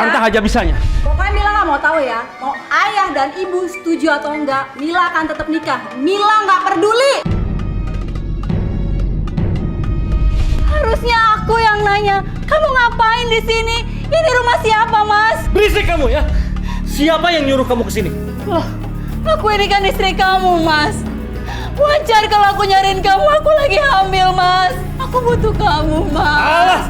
Tante aja bisanya. Pokoknya Mila nggak mau tahu ya. Mau ayah dan ibu setuju atau enggak, Mila akan tetap nikah. Mila nggak peduli. Harusnya aku yang nanya. Kamu ngapain di sini? Ini rumah siapa, Mas? Berisik kamu ya. Siapa yang nyuruh kamu kesini? Loh, aku ini kan istri kamu, Mas. Wajar kalau aku nyariin kamu. Aku lagi hamil, Mas. Aku butuh kamu, Mas. Alas,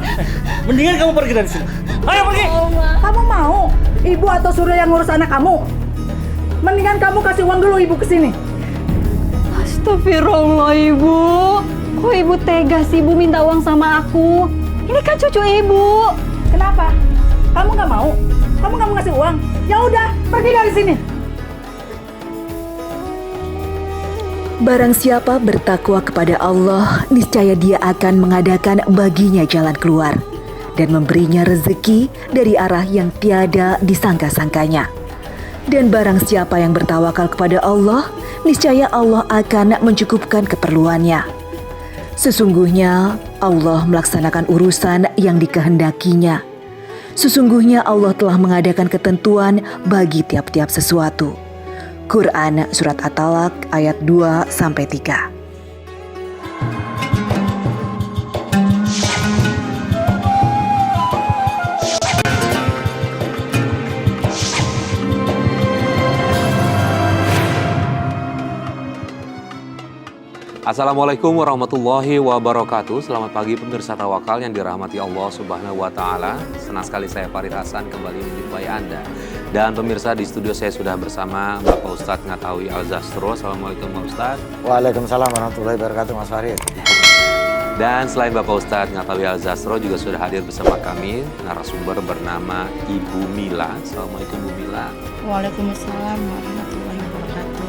mendingan kamu pergi dari sini. Ayo pergi. Oh, Mas. Kamu mau ibu atau suruh yang ngurus anak kamu? Mendingan kamu kasih uang dulu ibu kesini. Astagfirullah, Ibu. Kok Ibu tega sih Ibu minta uang sama aku? Ini kan cucu Ibu. Kenapa? Kamu nggak mau? Kamu nggak mau ngasih uang? Ya udah, pergi dari sini. Barang siapa bertakwa kepada Allah, niscaya dia akan mengadakan baginya jalan keluar dan memberinya rezeki dari arah yang tiada disangka-sangkanya. Dan barang siapa yang bertawakal kepada Allah, niscaya Allah akan mencukupkan keperluannya. Sesungguhnya Allah melaksanakan urusan yang dikehendakinya. Sesungguhnya Allah telah mengadakan ketentuan bagi tiap-tiap sesuatu. Quran Surat At-Talaq ayat 2-3. Assalamualaikum warahmatullahi wabarakatuh. Selamat pagi pemirsa Tawakal yang dirahmati Allah Subhanahu wa Ta'ala. Senang sekali saya Farid Hasan kembali menjumpai Anda. Dan pemirsa, di studio saya sudah bersama Bapak Ustadz Ngatawi Al-Zastro. Assalamualaikum Pak Ustadz. Waalaikumsalam warahmatullahi wabarakatuh Mas Farid. Dan selain Bapak Ustadz Ngatawi Al-Zastro juga sudah hadir bersama kami narasumber bernama Ibu Mila. Assalamualaikum Bu Mila. Waalaikumsalam warahmatullahi wabarakatuh.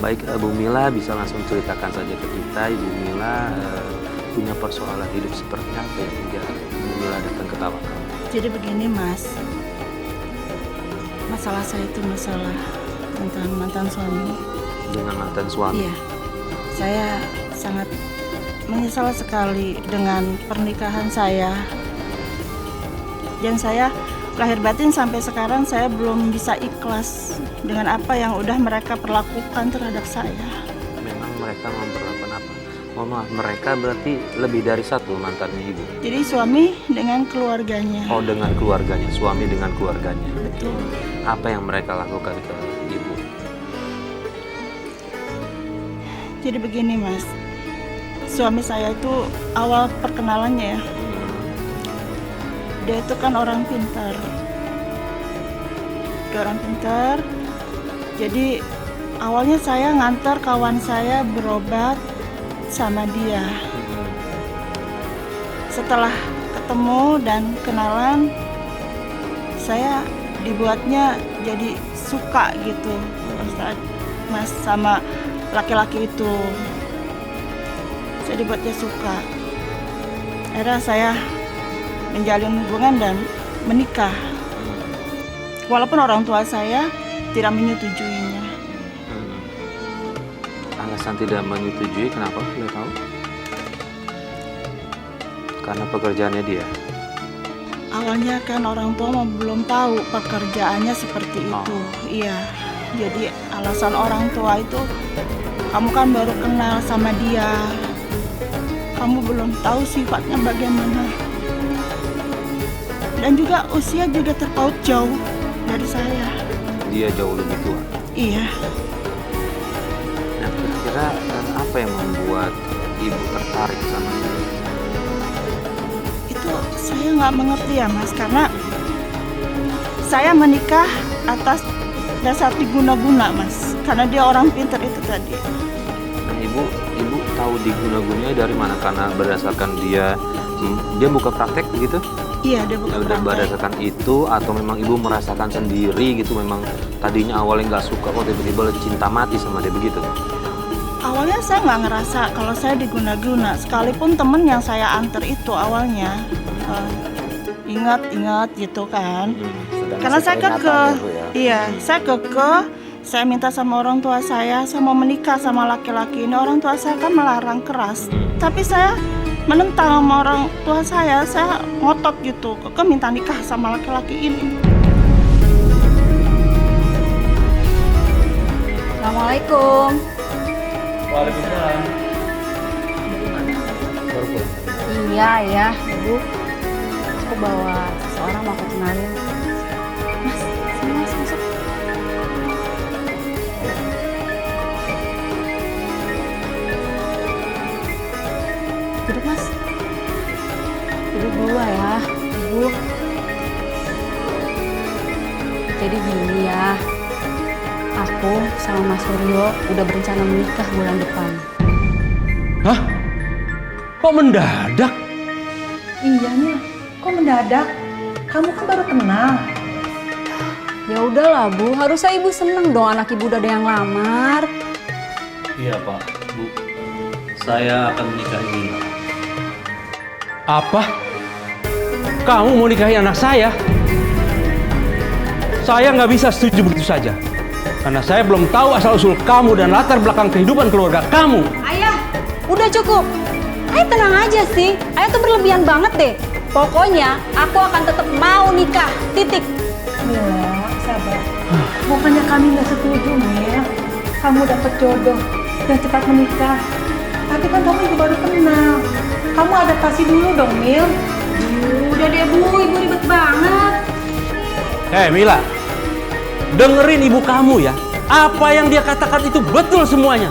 Baik, Bu Mila bisa langsung ceritakan saja ke kita, Ibu Mila punya persoalan hidup seperti apa yang hingga Bu Mila datang ke Tawakal? Jadi begini Mas, masalah saya itu masalah tentang mantan suami. Dengan mantan suami? Iya, saya sangat menyesal sekali dengan pernikahan saya. Dan saya lahir batin sampai sekarang saya belum bisa ikhlas dengan apa yang udah mereka perlakukan terhadap saya. Memang mereka memperlakukan apa? Mohon maaf, mereka berarti lebih dari satu mantannya Ibu? Jadi suami dengan keluarganya. Oh, dengan keluarganya, suami dengan keluarganya. Betul. Apa yang mereka lakukan ke Ibu? Jadi begini Mas, suami saya itu awal perkenalannya ya, dia itu kan orang pintar. Dia orang pintar. Jadi awalnya saya ngantar kawan saya berobat sama dia. Setelah ketemu dan kenalan, saya dibuatnya jadi suka gitu Mas sama laki-laki itu. Saya dibuatnya suka. Akhirnya saya menjalin hubungan dan menikah. Walaupun orang tua saya tidak menyetujuinya. Alasan tidak menyetujui kenapa? Boleh tahu? Karena pekerjaannya dia? Awalnya kan orang tua belum tahu pekerjaannya seperti itu. Iya. Jadi alasan orang tua itu, kamu kan baru kenal sama dia, kamu belum tahu sifatnya bagaimana. Dan juga usia juga terpaut jauh dari saya. Dia jauh lebih tua? Iya. Nah, kira-kira apa yang membuat Ibu tertarik sama dia? Itu saya nggak mengerti ya Mas, karena saya menikah atas dasar diguna-guna Mas, karena dia orang pintar itu tadi. Nah, Ibu tahu diguna-gunanya dari mana? Karena berdasarkan dia buka praktek begitu? Iya, dia buka praktek. Berdasarkan itu atau memang Ibu merasakan sendiri gitu, memang tadinya awalnya nggak suka kok tiba-tiba cinta mati sama dia begitu? Awalnya saya nggak ngerasa kalau saya diguna-guna, sekalipun temen yang saya antar itu awalnya ingat gitu kan. Karena saya saya kekeh, saya minta sama orang tua saya mau menikah sama laki-laki ini. Orang tua saya kan melarang keras, tapi saya menentang sama orang tua saya ngotot gitu, keke minta nikah sama laki-laki ini. Assalamualaikum. Waalaikumsalam. Iya ya, Ibu. Aku bawa seseorang mau aku kenalin. Mas, sini Mas, masuk. Duduk Mas. Duduk dulu ya, Ibu. Jadi gini ya, aku sama Mas Suryo udah berencana menikah bulan depan. Hah? Kok mendadak? Iya Mil, kok mendadak? Kamu kan baru kenal. Ya udahlah Bu, harusnya Ibu seneng dong anak Ibu udah ada yang lamar. Iya Pak, Bu. Saya akan menikahi Mila. Apa? Kamu mau nikahi anak saya? Saya nggak bisa setuju begitu saja. Karena saya belum tahu asal-usul kamu dan latar belakang kehidupan keluarga kamu. Ayah, udah cukup. Ayah tenang aja sih. Ayah tuh berlebihan banget deh. Pokoknya aku akan tetap mau nikah. Titik. Mila, sabar. Bukannya kami nggak setuju, Mil. Kamu dapat jodoh dan cepat menikah. Tapi kan kamu juga baru kenal. Kamu adaptasi dulu dong, Mil. Udah deh Bu, Ibu ribet banget. Hei Mila, dengerin ibu kamu ya. Apa yang dia katakan itu betul semuanya.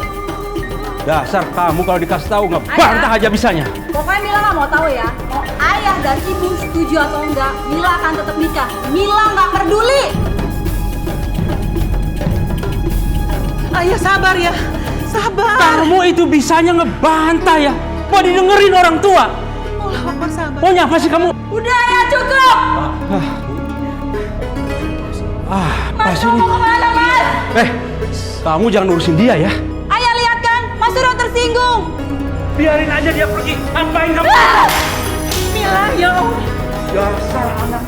Dasar kamu kalau dikasih tahu ngebantah aja bisanya. Pokoknya Mila nggak mau tahu ya. Mau ayah dan ibu setuju atau enggak, Mila akan tetap nikah. Mila nggak peduli. Ayah sabar ya, sabar. Kamu itu bisanya ngebantah ya. Mau didengerin orang tua. Allah Akbar, sabar. Maunya apa sih kamu? Udah ya, cukup. Apa sih ini? Mau kemana Mas? Kamu jangan urusin dia ya. Ayah lihat kan, Mas Suryo tersinggung. Biarin aja dia pergi. Ngapain kamu? Mila, ya Allah. Dasar anak.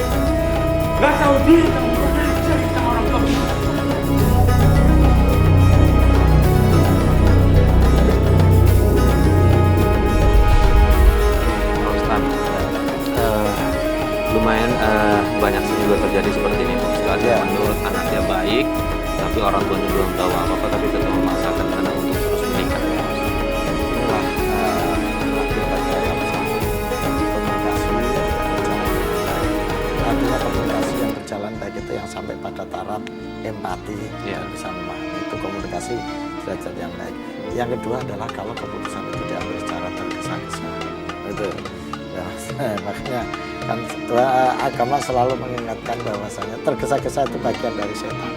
Gak tahu diri kamu belajar sama orang tua. Pak Ustadz, lumayan banyak sih juga terjadi seperti ini Pak Ustadz. Ya. Menurut anaknya baik, tapi orang tuanya belum tahu apa-apa, tapi tetap memaksakan anak untuk terus menikah. Pak Ustadz. Inilah akibatnya yang sama. Artinya komunikasi yang berjalan baik itu yang sampai pada taraf empati, yang bisa memahami, itu komunikasi derajat yang baik. Yang kedua adalah kalau keputusan itu diambil secara tergesa-gesa. Itu ya, makanya kan agama selalu mengingatkan bahwasanya tergesa-gesa itu bagian dari setan.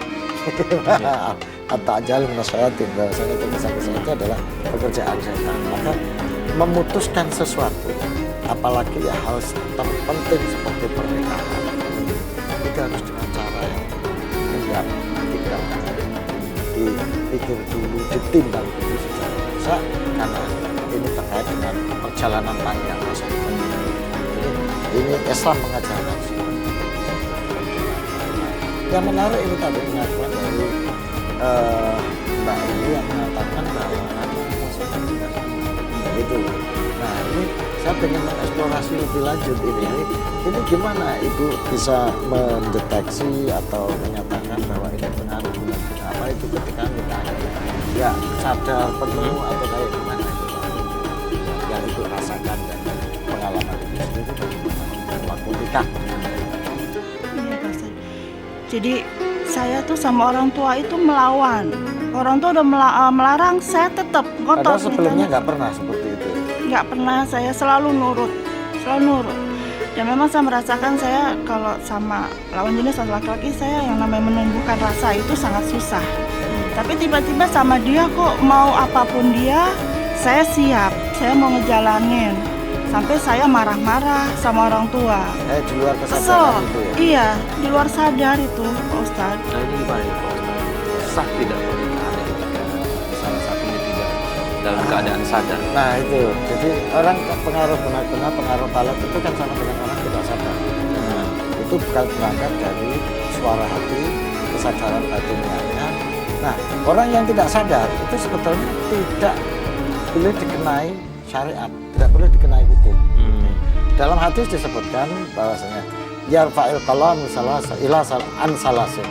Atau ajal menasyawatin, bahwasanya tergesa-gesa itu adalah pekerjaan setan. Maka memutuskan sesuatu, apalagi ya hal terpenting seperti pernikahan, itu harus dengan cara yang tidak dipikir dulu, ditimbang dulu secara bisa, karena ini terkait dengan perjalanan panjang masa depan. Ini Islam mengajarkan seperti itu. Yang menarik ini tadi pengakuan dari Mbak ini yang mengatakan bahwa ada itu. Nah ini saya ingin mengeksplorasi lebih lanjut ini gimana Ibu bisa mendeteksi atau menyatakan bahwa ini pengaruh bulan apa itu ketika ditanya ya sadar penuh atau kayak gimana itu yang Ibu rasakan dan pengalaman Ibu sendiri waktu nikah. Iya, Pak Ustadz. Jadi saya tuh sama orang tua itu melawan. Orang tua udah melarang, saya tetap ngotot. Padahal sebelumnya nggak pernah seperti itu. Nggak pernah, saya selalu nurut. Dan memang saya merasakan saya kalau sama lawan jenis atau laki-laki, saya yang namanya menumbuhkan rasa itu sangat susah. Tapi tiba-tiba sama dia kok mau apapun dia, saya siap. Saya mau ngejalanin. Sampai saya marah-marah sama orang tua. Di luar Kesel. kesadaran itu ya. Iya, di luar sadar itu, Pak Ustadz. Nah ini gimana ya Pak Ustadz? Sah tidak pernikahan ketika salah satunya tidak dalam keadaan sadar? Nah itu, jadi orang pengaruh benar-benar pengaruh balat itu kan sama dengan orang tidak sadar. Nah, itu bukan berangkat dari suara hati, kesadaran batiniahnya. Nah, orang yang tidak sadar itu sebetulnya tidak boleh dikenai syariat, tidak boleh dikenai hukum. Dalam hadis disebutkan bahwasanya yarfa'il qalamu ila salasin.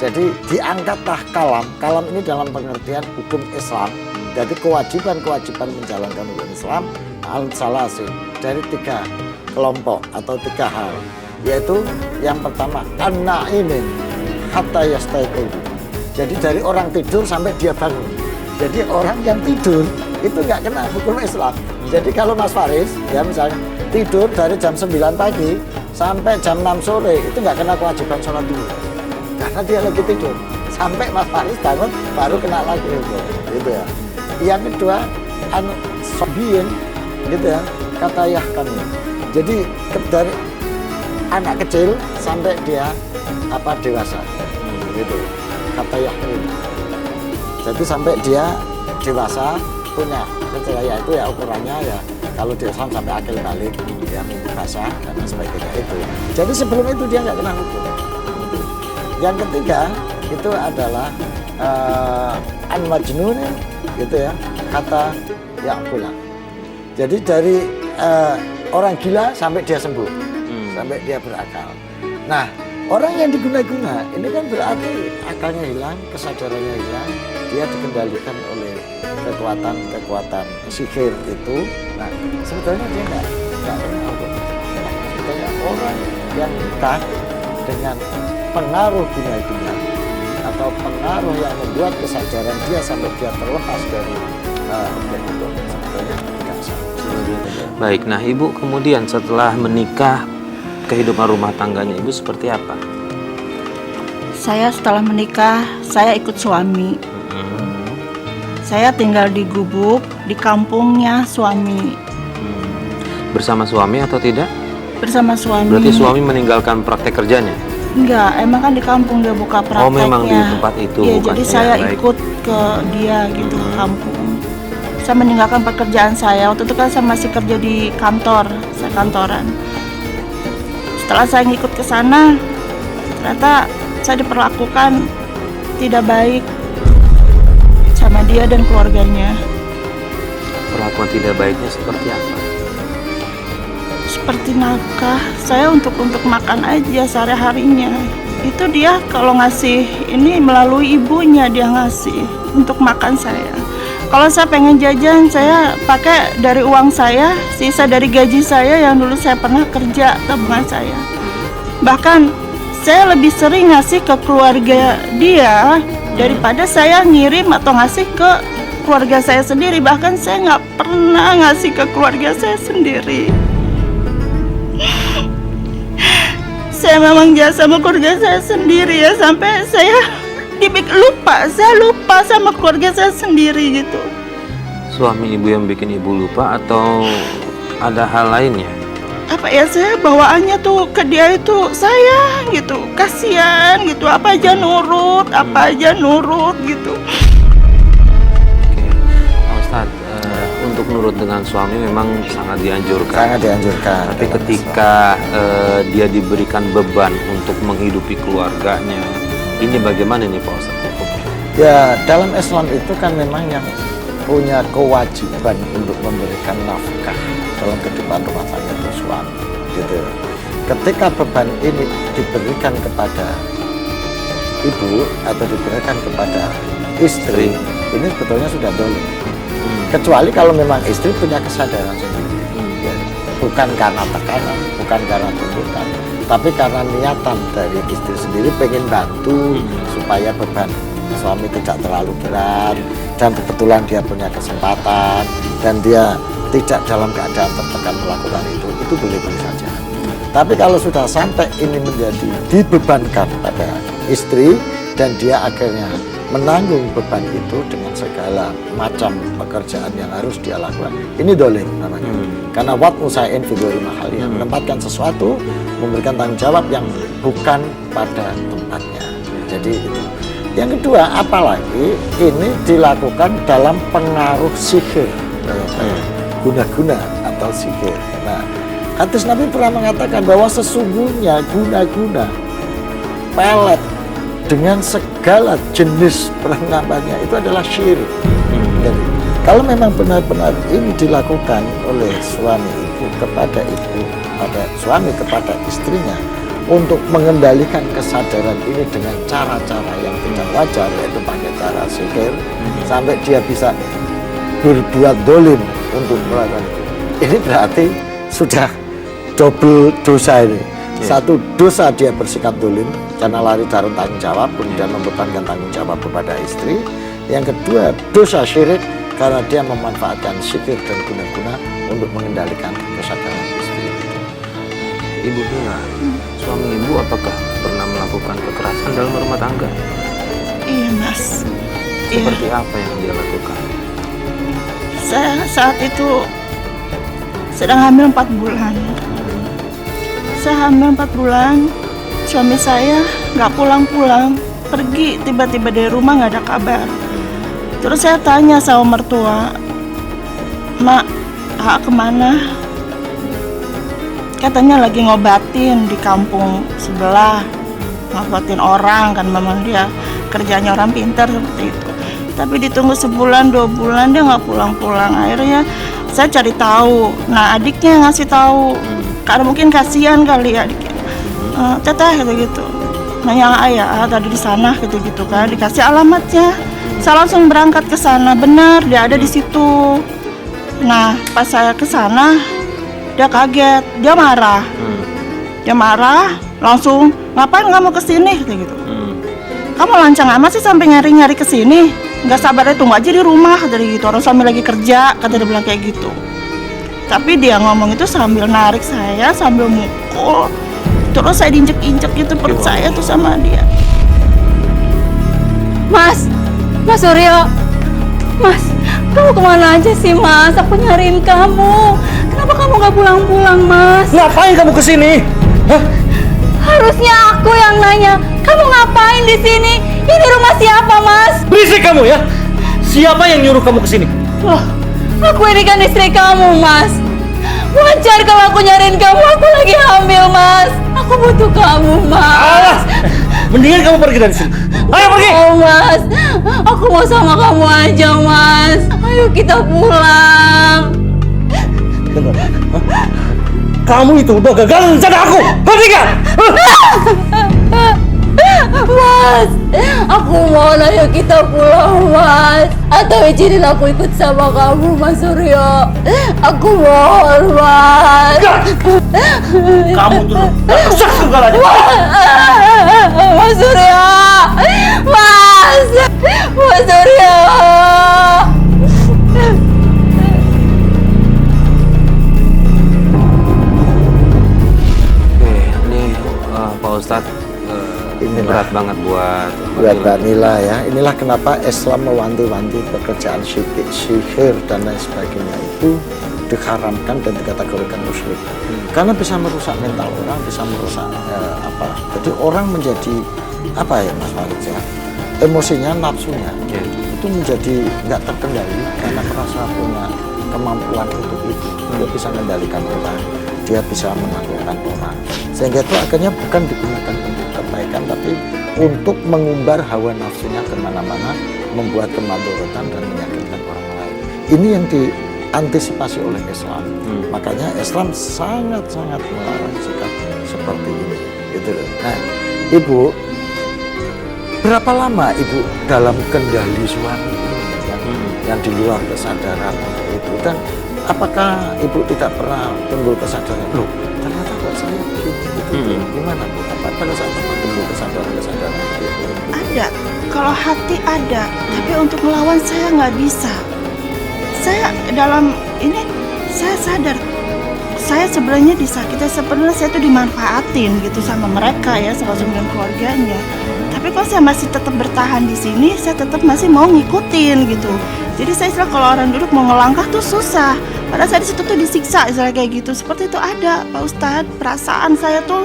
Jadi diangkatlah kalam. Kalam ini dalam pengertian hukum Islam. Jadi kewajiban-kewajiban menjalankan hukum Islam salasin dari 3 kelompok atau 3 hal. Yaitu yang pertama an-na'imin hatta yastaiqidhu. Jadi dari orang tidur sampai dia bangun. Jadi orang yang tidur itu nggak kena hukum Islam. Jadi kalau Mas Faris ya misalnya tidur dari jam 9 pagi sampai jam 6 sore itu nggak kena kewajiban sholat dulu. Karena dia lagi tidur. Sampai Mas Faris bangun baru kena lagi hukum. Gitu ya. Yang kedua an-sobiyin gitu ya, kata yahkami. Jadi dari anak kecil sampai dia dewasa. Gitu. Kata yahkami. Jadi sampai dia dewasa punya kriteria itu ya ukurannya ya kalau di Islam sampai akil balik ya basah dan sebagainya itu. Jadi sebelum itu dia nggak kena hukum. Yang ketiga itu adalah an-majnun gitu ya, kata ya'kula. Jadi dari orang gila sampai dia sembuh, sampai dia berakal. Nah, orang yang diguna-guna ini kan berarti akalnya hilang, kesadarannya hilang, dia dikendalikan oleh kekuatan sihir itu. Nah, sebetulnya dia nggak kena hukum. Sebetulnya orang yang nikah dengan pengaruh guna-guna atau pengaruh yang membuat kesadaran dia sampai dia terlepas dari objek itu sebetulnya tidak sah. Baik, nah Ibu kemudian setelah menikah kehidupan rumah tangganya Ibu seperti apa? Saya setelah menikah, saya ikut suami. Saya tinggal di gubuk, di kampungnya suami. Bersama suami atau tidak? Bersama suami. Berarti suami meninggalkan praktek kerjanya? Enggak, emang kan di kampung dia buka prakteknya. Oh, memang di tempat itu. Iya, jadi saya baik. ikut ke dia gitu, ke kampung. Saya meninggalkan pekerjaan saya. Waktu itu kan saya masih kerja di kantor, saya kantoran. Setelah saya ngikut ke sana, ternyata saya diperlakukan tidak baik sama dia dan keluarganya. Perlakuan tidak baiknya seperti apa? Seperti nafkah saya untuk makan aja sehari-harinya. Itu dia kalau ngasih ini melalui ibunya dia ngasih untuk makan saya. Kalau saya pengen jajan, saya pakai dari uang saya, sisa dari gaji saya yang dulu saya pernah kerja, tabungan saya. Bahkan saya lebih sering ngasih ke keluarga dia daripada saya ngirim atau ngasih ke keluarga saya sendiri. Bahkan saya nggak pernah ngasih ke keluarga saya sendiri. Saya memang jahat sama keluarga saya sendiri ya, sampai saya lupa sama keluarga saya sendiri gitu. Suami Ibu yang bikin Ibu lupa atau ada hal lainnya? Apa ya, saya bawaannya tuh ke dia itu sayang gitu, kasihan gitu, apa aja nurut gitu. Oke, Pak Ustadz, untuk nurut dengan suami memang sangat dianjurkan. Sangat dianjurkan. Tapi ketika dia diberikan beban untuk menghidupi keluarganya, ini bagaimana nih Pak Ustadz? Ya, dalam Islam itu kan memang yang punya kewajiban untuk memberikan nafkah dalam kehidupan rumah tangga itu suami, gitu. Ketika beban ini diberikan kepada ibu atau diberikan kepada istri, ini sebetulnya sudah dolim. Kecuali kalau memang istri punya kesadaran sendiri, ya, bukan karena tekanan, bukan karena tuntutan, tapi karena niatan dari istri sendiri pengen bantu supaya beban suami tidak terlalu berat, dan kebetulan dia punya kesempatan dan dia tidak dalam keadaan tertekan melakukan itu boleh-boleh saja. Tapi kalau sudah sampai ini menjadi dibebankan pada istri dan dia akhirnya menanggung beban itu dengan segala macam pekerjaan yang harus dia lakukan, ini dolim namanya. Karena wat musain figuri mahal, yang menempatkan sesuatu, memberikan tanggung jawab yang bukan pada tempatnya. Jadi itu. Yang kedua, apalagi ini dilakukan dalam pengaruh sihir, guna-guna atau sihir. Nah, hadis Nabi pernah mengatakan bahwa sesungguhnya guna-guna, pelet dengan segala jenis perangkapannya itu adalah syirik. Jadi Kalau memang benar-benar ini dilakukan oleh suami ibu kepada suami kepada istrinya untuk mengendalikan kesadaran ini dengan cara-cara yang tidak wajar, yaitu pakai cara sihir sampai dia bisa berbuat dolim untuk melakukan ini, berarti sudah double dosa ini. Satu, dosa dia bersikap dolim karena lari dari tanggung jawab, kemudian membebankan tanggung jawab kepada istri. Yang kedua, dosa syirik karena dia memanfaatkan sihir dan guna-guna untuk mengendalikan kesadaran istri. Ibu Mila, suami ibu apakah pernah melakukan kekerasan dalam rumah tangga? Iya Mas. Seperti apa yang dia lakukan? Saya saat itu sedang hamil 4 bulan. Saya hamil 4 bulan, suami saya nggak pulang-pulang, pergi tiba-tiba dari rumah nggak ada kabar. Terus saya tanya sama mertua, "Mak, kemana?" Katanya lagi ngobatin di kampung sebelah, ngobatin orang, kan memang dia kerjanya orang pintar seperti itu. Tapi ditunggu sebulan 2 bulan dia nggak pulang-pulang. Akhirnya saya cari tahu. Nah, adiknya yang ngasih tahu. Karena mungkin kasihan kali ya adiknya. Teteh gitu. Nanya ayah tadi di sana gitu kan. Dikasih alamatnya. Saya langsung berangkat ke sana. Benar dia ada di situ. Nah, pas saya ke sana dia kaget, dia marah. Dia marah, langsung ngapain kamu kesini gitu. Kamu lancang amat sih sampai nyari-nyari kesini. Nggak sabarnya tunggu aja di rumah dari gitu. Orang suami lagi kerja, kata dia bilang kayak gitu. Tapi dia ngomong itu sambil narik saya, sambil mukul. Terus saya diinjek-injek gitu perut saya tuh sama dia. Mas Suryo, Mas, kamu kemana aja sih Mas? Aku nyariin kamu. Kenapa kamu nggak pulang-pulang Mas? Ngapain kamu kesini? Hah? Harusnya aku yang nanya. Kamu ngapain di sini? Ini rumah siapa Mas? Berisik kamu ya! Siapa yang nyuruh kamu kesini? Loh, aku ini kan istri kamu Mas. Wajar kalau aku nyariin kamu. Aku lagi hamil Mas. Aku butuh kamu Mas. Alah! Mendingan kamu pergi dari sini. Ayo pergi! Oh Mas, aku mau sama kamu aja Mas. Ayo kita pulang. Dengar. Kamu itu udah gagal rencana aku. Pergi kan? Mas, aku mau ayo kita pulang Mas. Atau izinin aku ikut sama kamu Mas Suryo. Aku mohon Mas. Kamu tuh rusak segalanya. Mas Suryo. Mas Suryo. Ini Pak Ustadz, ini berat banget buat Mbak Nila ya. Inilah kenapa Islam mewanti-wanti pekerjaan sihir dan lain sebagainya itu diharamkan dan dikategorikan musyrik. Karena bisa merusak mental orang, bisa merusak jadi orang menjadi apa ya Mas Farid ya, emosinya, nafsunya itu menjadi nggak terkendali karena merasa punya kemampuan untuk itu. Dia bisa mengendalikan orang, dia bisa menaklukkan orang, sehingga itu akhirnya bukan digunakan untuk kebaikan tapi untuk mengumbar hawa nafsunya kemana-mana, membuat kemadharatan dan menyakitkan orang lain. Ini yang diantisipasi oleh Islam. Makanya Islam sangat-sangat melarang sikap seperti ini, gitu loh. Nah, Ibu, berapa lama Ibu dalam kendali suami yang di luar kesadaran itu, dan apakah Ibu tidak pernah timbul kesadaran? Loh, ternyata kok saya begini, gitu. Gimana Bu? Pada saat timbul kesadaran itu? Ada, kalau hati ada, tapi untuk melawan saya nggak bisa. Saya dalam ini, saya sadar, saya sebenarnya disakiti, sebenarnya saya tuh dimanfaatin gitu sama mereka ya, sama suami dan keluarganya. Tapi kalau saya masih tetap bertahan di sini, saya tetap masih mau ngikutin gitu. Jadi saya istilah kalau orang duduk mau ngelangkah tuh susah. Padahal saya di situ tuh disiksa istilah kayak gitu. Seperti itu ada Pak Ustadz. Perasaan saya tuh,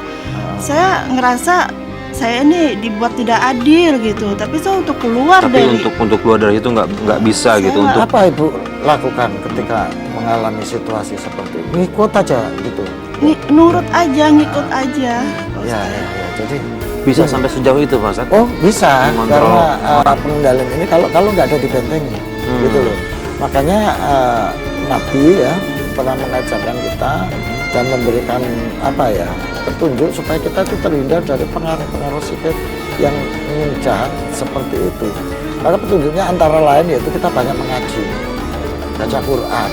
saya ngerasa saya ini dibuat tidak adil gitu. Tapi saya untuk keluar dari. Tapi untuk keluar dari itu nggak bisa gitu. Untuk apa Ibu lakukan ketika mengalami situasi seperti ini? Ngikut aja gitu. Nurut aja, ngikut aja. Ya. Jadi bisa sampai sejauh itu Pak Ustadz? Oh bisa, Mengontrol karena pengendalian ini kalau nggak ada dibentengi, gitu loh. Makanya Nabi ya pernah mengajarkan kita dan memberikan petunjuk supaya kita itu terhindar dari pengaruh-pengaruh sihir yang jahat seperti itu. Maka petunjuknya antara lain yaitu kita banyak mengaji, baca Quran,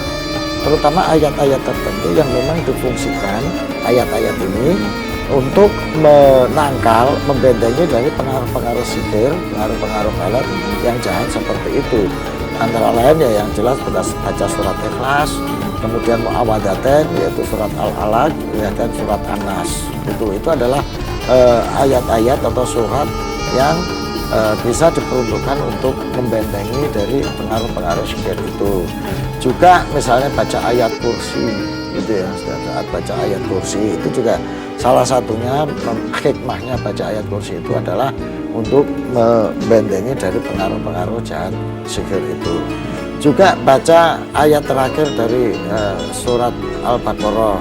terutama ayat-ayat tertentu yang memang difungsikan ayat-ayat ini untuk menangkal, membentengi dari pengaruh-pengaruh sihir, pengaruh-pengaruh balat yang jahat seperti itu. Antara lain ya yang jelas baca surat Ikhlas, kemudian Mu'awwadzatayn yaitu surat Al-Alaq dan surat An-Nas. Itu adalah ayat-ayat atau surat yang bisa diperuntukkan untuk membentengi dari pengaruh-pengaruh sihir itu. Juga misalnya baca ayat kursi gitu ya, saat baca ayat kursi itu juga salah satunya hikmahnya baca ayat kursi itu adalah untuk membentengi dari pengaruh-pengaruh jahat sihir itu. Juga baca ayat terakhir dari surat Al-Baqarah,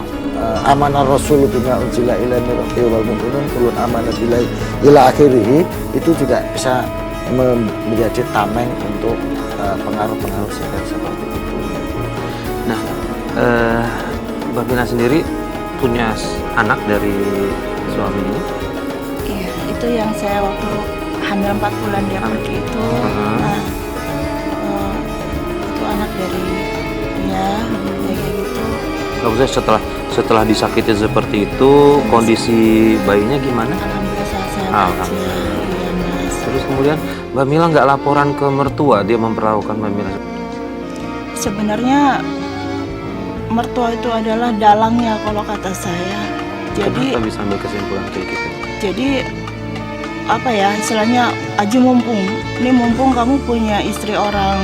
amanah rasul bima unzila ilaihi min rabbihi wal mu'minun kullun amana billahi ila akhirih, itu juga bisa menjadi tameng untuk pengaruh-pengaruh sihir seperti itu. Nah, Mbak Mila sendiri punya anak dari suami ini? Iya, itu yang saya waktu hamil 4 bulan dia pergi itu. Nah, itu anak dari dia kayak gitu. Maksudnya setelah disakiti seperti itu, kondisi bayinya gimana? Alhamdulillah sehat aja. Iya, Mas. Terus kemudian Mbak Mila nggak laporan ke mertua dia memperlakukan Mbak Mila? Sebenarnya mertua itu adalah dalangnya kalau kata saya. Jadi kenapa bisa ambil kesimpulan kayak gitu? Jadi istilahnya aji mumpung. Ini mumpung kamu punya istri orang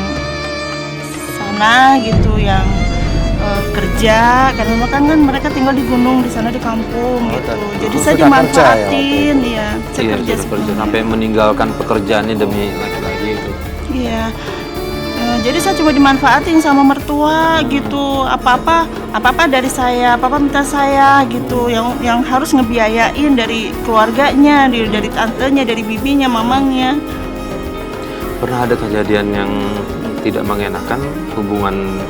sana gitu yang kerja, karena kan mereka tinggal di gunung di sana di kampung gitu. Jadi saya dimanfaatin ya. Saya kerja sampai meninggalkan pekerjaannya demi laki-laki itu. Iya. Jadi saya cuma dimanfaatin sama mertua gitu. Apa-apa dari saya, apa-apa minta saya gitu. Yang harus ngebiayain dari keluarganya, dari tantenya, dari bibinya, mamangnya. Pernah ada kejadian yang tidak mengenakan hubungan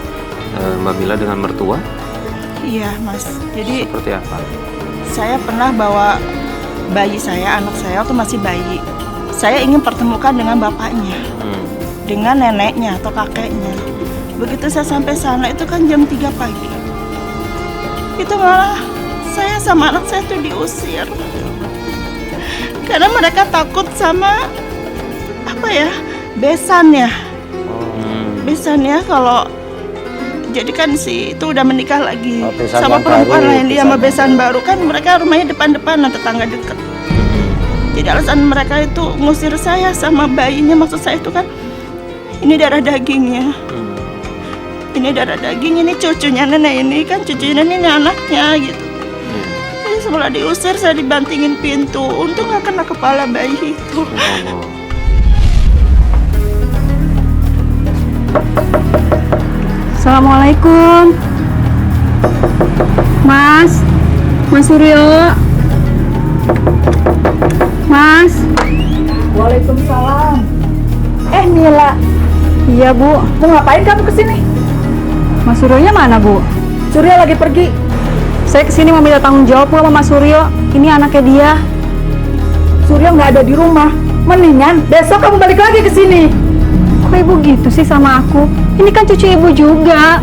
Mbak Mila dengan mertua? Iya, Mas. Jadi seperti apa? Saya pernah bawa bayi saya, anak saya waktu masih bayi. Saya ingin pertemukan dengan bapaknya. Dengan neneknya atau kakeknya. Begitu saya sampai sana itu kan jam 3 pagi. Itu malah saya sama anak saya tuh diusir. Karena mereka takut sama besan ya. Besan ya kalau jadi kan itu udah menikah lagi sama perempuan lain, dia sama besan baru kan, mereka rumahnya depan-depanan, tetangga deket. Jadi alasan mereka itu ngusir saya sama bayinya, maksud saya itu kan ini darah dagingnya. Ini darah daging, ini cucunya nenek, ini kan cucunya nenek, ini anaknya gitu. Jadi setelah diusir saya dibantingin pintu, untung gak kena kepala bayi itu. Assalamualaikum, Mas Suryo. Mas. Waalaikumsalam. Mila. Iya, Bu. Mau ngapain kamu kesini? Mas Suryonya mana, Bu? Suryo lagi pergi. Saya kesini mau minta tanggung jawab sama Mas Suryo. Ini anaknya dia. Suryo nggak ada di rumah. Mendingan besok kamu balik lagi ke sini. Kok Ibu gitu sih sama aku? Ini kan cucu Ibu juga.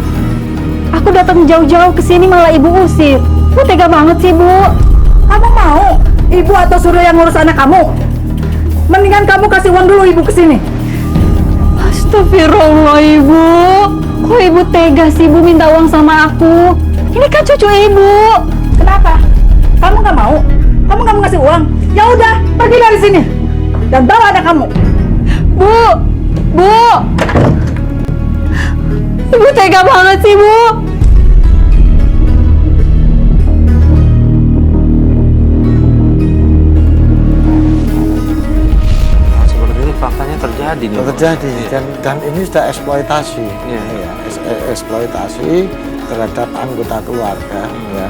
Aku datang jauh-jauh ke sini malah Ibu usir. Bu tega banget sih, Bu. Kamu mau Ibu atau Suryo yang ngurus anak kamu? Mendingan kamu kasih uang dulu Ibu ke sini. Astagfirullah, Ibu. Kok Ibu tega sih, Bu, minta uang sama aku? Ini kan cucu Ibu. Kenapa? Kamu nggak mau? Kamu nggak mau ngasih uang? Ya udah, pergi dari sini dan bawa anak kamu. Bu. Ibu tega banget sih, Bu. Seperti ini faktanya terjadi nih. Terjadi dan ini sudah eksploitasi. Eksploitasi terhadap anggota keluarga ya,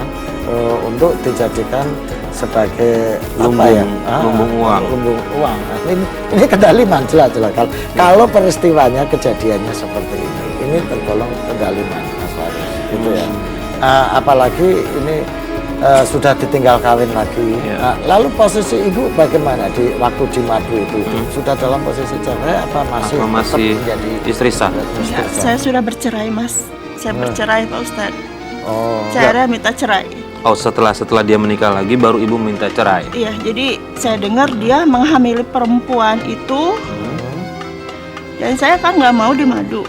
untuk dijadikan sebagai lumbung uang. Ini kedaliman jelas. Kalau peristiwanya kejadiannya seperti ini ini tergolong kezaliman Mas Faris, gitu ya. Apalagi ini sudah ditinggal kawin lagi. Nah, lalu posisi ibu bagaimana di waktu di Madu itu? Sudah dalam posisi cerai apa masih menjadi istri sah? Ya, saya sudah bercerai, Mas. Saya bercerai, Pak Ustadz. Oh. Saya minta cerai. Oh, setelah dia menikah lagi baru ibu minta cerai. Iya, jadi saya dengar dia menghamili perempuan itu. Dan saya kan nggak mau di Madu.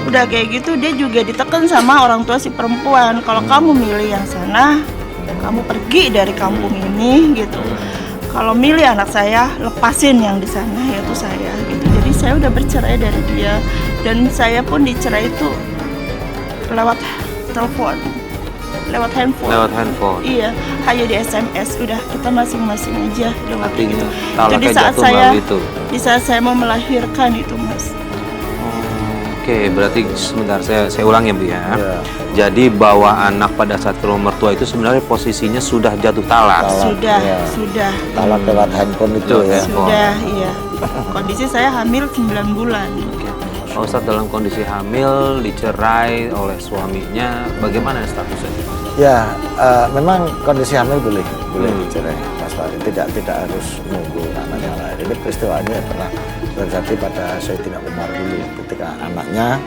Udah kayak gitu dia juga ditekan sama orang tua si perempuan. Kalau kamu milih yang sana, kamu pergi dari kampung ini gitu. Kalau milih anak saya, lepasin yang di sana, yaitu saya gitu. Jadi saya udah bercerai dari dia, dan saya pun dicerai itu lewat telepon, lewat handphone. Iya, hanya di SMS. Udah kita masing-masing aja lewat gitu. Itu di saat saya mau melahirkan itu, Mas. Oke, berarti sebentar saya ulang ya Bu ya. Jadi bawa anak pada saat ke rumah mertua itu sebenarnya posisinya sudah jatuh talak. Sudah. Talak lewat handphone itu ya. Sudah, iya. Kondisi saya hamil 9 bulan. Pak Ustadz dalam kondisi hamil, dicerai oleh suaminya, bagaimana statusnya? Ya, memang kondisi hamil boleh dicerai, Mas Farid. Tidak harus nunggu anaknya lahir. Ini peristiwanya pernah terjadi pada Sayyidina Umar dulu, ketika anaknya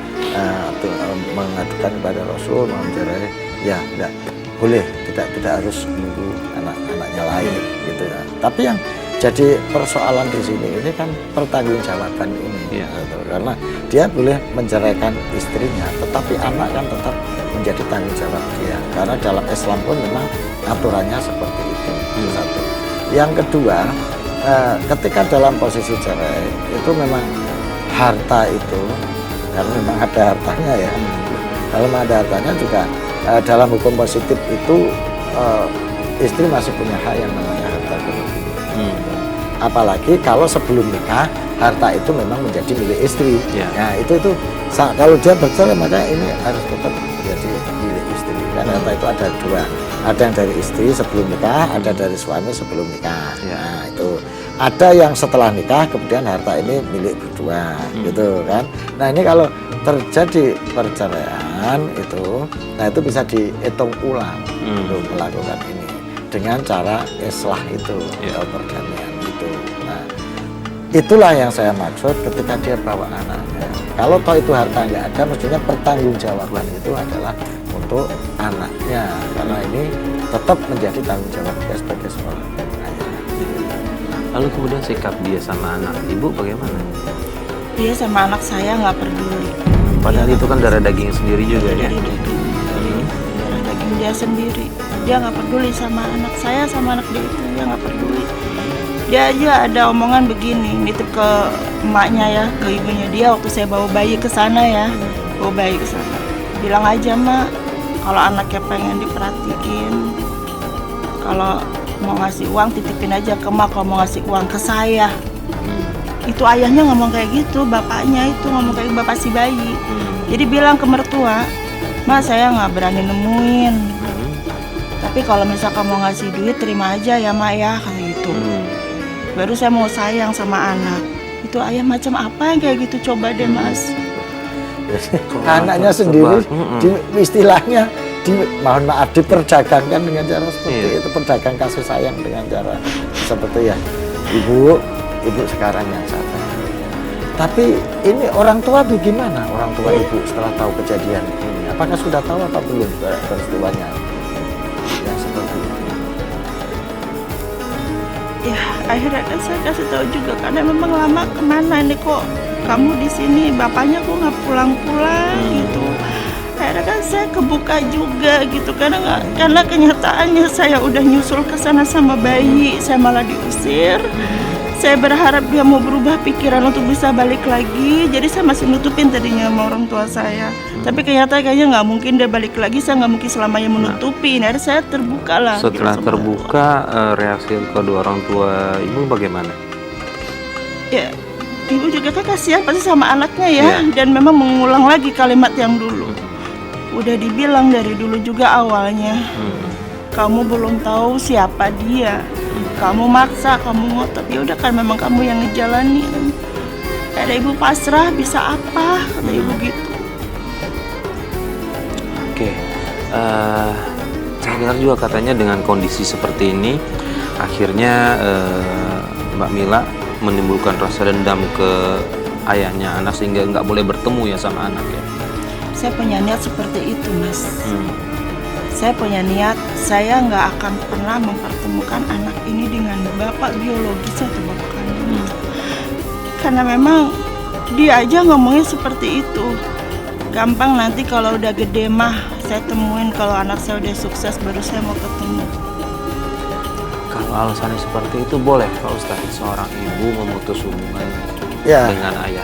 mengadukan kepada Rasul mau mencerai. Ya, enggak boleh, tidak harus menunggu anaknya lahir, gitu ya. Tapi yang jadi persoalan di sini ini kan pertanggungjawaban ini, gitu. Karena dia boleh menceraikan istrinya, tetapi anak kan tetap menjadi tanggung jawab dia. Karena dalam Islam pun memang aturannya seperti itu. Itu satu. Yang kedua, ketika dalam posisi cerai itu memang harta itu, karena memang ada hartanya ya. Kalau ada hartanya juga dalam hukum positif itu istri masih punya hak yang namanya harta berlebih. Apalagi kalau sebelum nikah harta itu memang menjadi milik istri. Nah itu kalau dia bercerai maka ini harus tetap menjadi milik istri. Karena harta itu ada dua, ada yang dari istri sebelum nikah, ada dari suami sebelum nikah. Nah itu ada yang setelah nikah kemudian harta ini milik berdua, gitu kan. Nah ini kalau terjadi perceraian itu, nah itu bisa dihitung ulang untuk melakukan ini dengan cara islah itu atau perdamaian itu. Nah itulah yang saya maksud ketika dia bawa anaknya. Kalau toh itu harta nggak ada, mestinya pertanggungjawaban itu adalah untuk anaknya, karena ini tetap menjadi tanggung jawab dia sebagai seorang ayah. Lalu kemudian sikap dia sama anak ibu bagaimana? Dia sama anak saya nggak peduli. Padahal itu kan darah daging sendiri juga ya. Darah daging dia sendiri. Dia nggak peduli sama anak saya, sama anak dia itu dia nggak peduli. Dia aja ada omongan begini, nitip ke emaknya ya, ke ibunya dia waktu saya bawa bayi ke sana ya, bawa bayi ke sana. Bilang aja mak, kalau anaknya pengen diperhatiin, kalau mau ngasih uang titipin aja ke mak, kalau mau ngasih uang ke saya. Itu ayahnya ngomong kayak gitu, bapaknya itu ngomong kayak bapak si bayi. Jadi bilang ke mertua, mak saya nggak berani nemuin. Tapi kalau misalkan mau ngasih duit terima aja ya mak ya, kayak gitu. Baru saya mau sayang sama anak. Itu ayah macam apa yang kayak gitu, coba deh mas. Anaknya sendiri istilahnya mohon maaf diperdagangkan dengan cara seperti itu, perdagang kasih sayang dengan cara seperti ya ibu sekarang yang sabar. Tapi ini orang tua bagaimana? Orang tua ibu setelah tahu kejadian ini, apakah sudah tahu atau belum peristiwanya yang seperti itu? Ya akhirnya kan saya kasih tahu juga, karena memang lama kemana ini kok kamu di sini, bapaknya kok nggak pulang-pulang gitu. Akhirnya kan saya kebuka juga gitu, karena kenyataannya saya udah nyusul ke sana sama bayi, saya malah diusir. Saya berharap dia mau berubah pikiran untuk bisa balik lagi. Jadi saya masih nutupin tadinya sama orang tua saya. Tapi kayaknya nggak mungkin dia balik lagi. Saya nggak mungkin selamanya menutupi. Akhirnya saya terbuka lah. Setelah gitu, terbuka, reaksi kedua orang tua ibu bagaimana? Ya, ibu juga kan kasihan pasti sama anaknya ya. Dan memang mengulang lagi kalimat yang dulu. Udah dibilang dari dulu juga awalnya. Kamu belum tahu siapa dia. Kamu maksa, kamu ngotot, ya udah kan memang kamu yang ngejalanin. Ada ibu pasrah, bisa apa? Kata ibu gitu. Saya dengar juga katanya dengan kondisi seperti ini, akhirnya Mbak Mila menimbulkan rasa dendam ke ayahnya anak sehingga nggak boleh bertemu ya sama anak ya. Saya punya niat seperti itu, Mas. Saya punya niat, saya nggak akan pernah mempertemukan anak ini dengan bapak biologis atau bapak kandungnya. Karena memang dia aja ngomongnya seperti itu. Gampang nanti kalau udah gede mah saya temuin kalau anak saya udah sukses baru saya mau ketemu. Kalau alasannya seperti itu boleh Pak Ustadz seorang ibu memutus hubungan Ya. dengan ayah.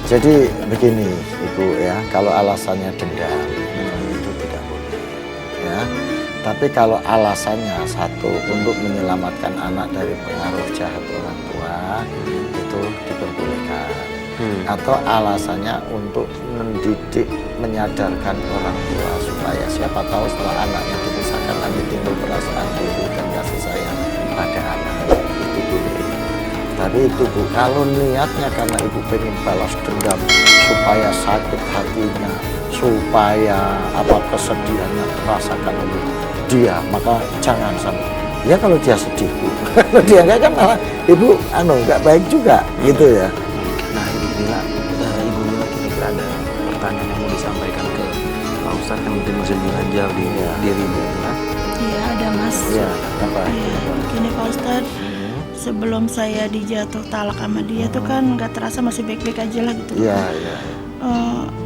Jadi begini Ibu ya, kalau alasannya dendam itu tidak boleh ya. Tapi kalau alasannya satu untuk menyelamatkan anak dari pengaruh jahat orang tua itu diperbolehkan. Atau alasannya untuk mendidik, menyadarkan orang tua supaya siapa tahu setelah anaknya dipisahkan nanti timbul perasaan iri dan kasih sayang pada anak, itu boleh. Tapi itu Bu, kalau niatnya karena Ibu pengen balas dendam supaya sakit hatinya, supaya kesedihannya terasakan oleh dia, maka jangan sampai. Ya kalau dia sedih Bu, kalau dia enggak kan malah Ibu nggak baik juga gitu ya. Nah Ibu Mila kira-kira ada pertanyaan yang mau disampaikan ke Pak Ustadz yang mungkin masih mengajal di diri Ibu Mila? Iya ada, Mas. Iya, apa? Iya, gini Pak Ustadz, sebelum saya dijatuh talak sama dia tuh kan nggak terasa masih baik-baik aja lah gitu. Iya, iya.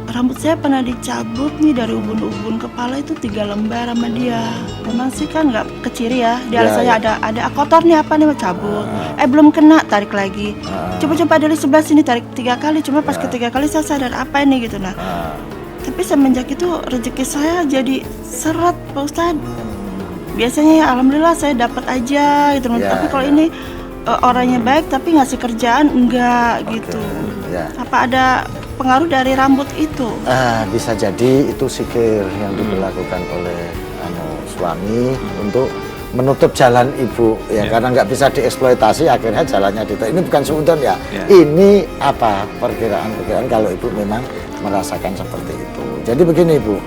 Rambut saya pernah dicabut nih dari ubun-ubun kepala itu 3 lembar sama dia. Memang sih kan nggak keciri ya. Di alas saya ada kotor nih apa nih mau cabut. Belum kena, tarik lagi. Coba-coba dari sebelah sini tarik 3 kali. Cuma pas ketiga kali saya sadar apa ini gitu nah. Tapi semenjak itu rezeki saya jadi seret Pak Ustadz. Biasanya ya alhamdulillah saya dapat aja gitu. Tapi kalau ini orangnya baik tapi ngasih kerjaan enggak gitu. Apa ada pengaruh dari rambut itu? Bisa jadi itu sihir yang dilakukan oleh suami untuk menutup jalan ibu ya, karena nggak bisa dieksploitasi akhirnya jalannya ditutup. Ini bukan suudon ya. Ini perkiraan kalau ibu memang merasakan seperti itu. Jadi begini ibu,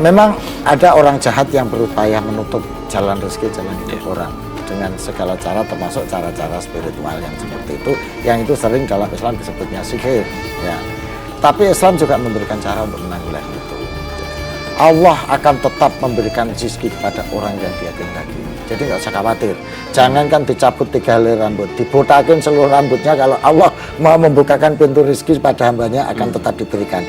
memang ada orang jahat yang berupaya menutup jalan rezeki, jalan hidup orang dengan segala cara, termasuk cara-cara spiritual yang seperti itu, yang itu sering dalam Islam disebutnya sihir ya. Tapi Islam juga memberikan cara untuk menanggulangi itu. Allah akan tetap memberikan rezeki kepada orang yang dia kehendaki. Jadi nggak usah khawatir. Jangankan dicabut 3 helai rambut, dibotakin seluruh rambutnya, kalau Allah mau membukakan pintu rezeki pada hambanya akan tetap diberikan.